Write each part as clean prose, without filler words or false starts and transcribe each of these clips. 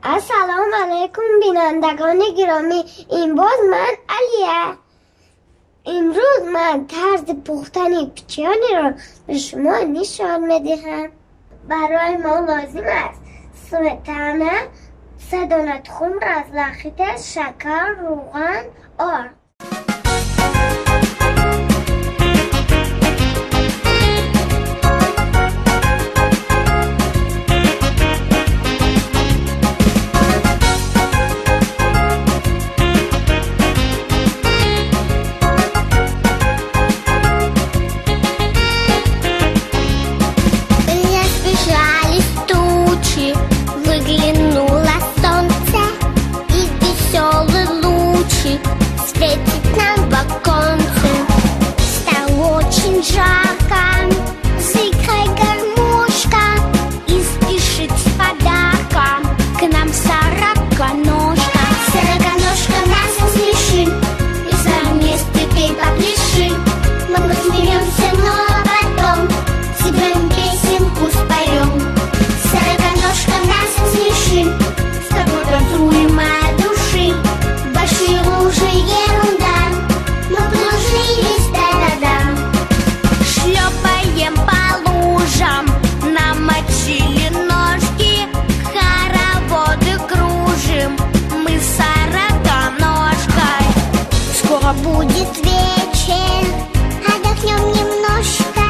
السلام علیکم بینندگان گرامی. این باز من علیه. امروز من طرز پختن پیچانی را به شما نشان میدهم. برای ما لازم است سویتانه، 3 دانه تخم را از لخیت، شکر، روغن، آرد. Светит нам в оконце, стало очень жарко. Зыкай гармошка и спешит с подарком к нам сороконожка. Сороконожка нас смешит, и вместе пей попляши. Мы посмеемся, но потом тебе песенку споем. Сороконожка нас смешит, с тобой танцуем от души. Большие лужи ерунда, мы кружились, да-да-да. Шлепаем по лужам, намочили ножки, хороводы кружим, мы с сороконожкой. Скоро будет вечер, отдохнем немножко.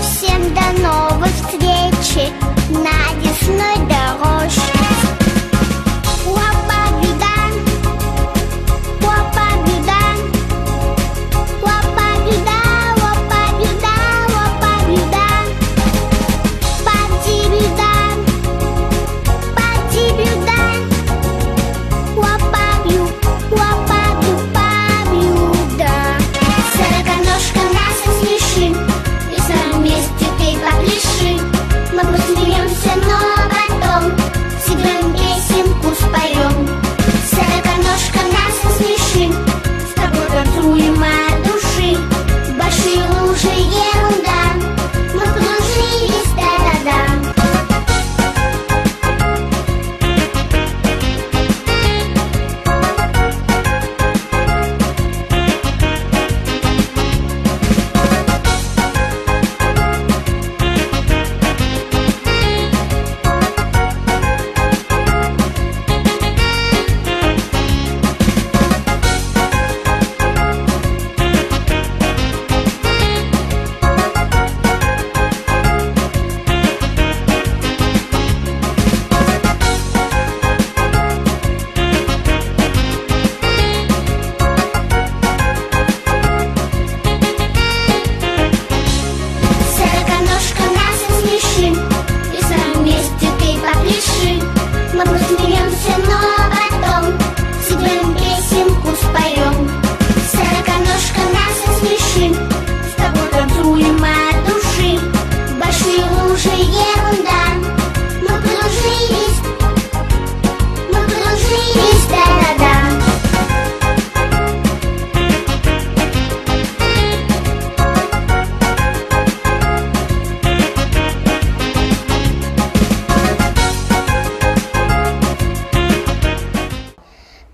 Всем до новой встречи на лесной дорожке.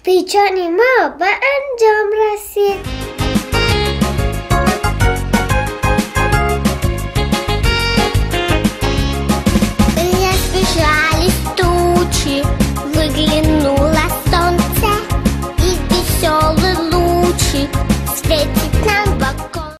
پیچانی ما به انجام رسید. Разбежались тучи, выглянуло солнце, и веселые лучи светят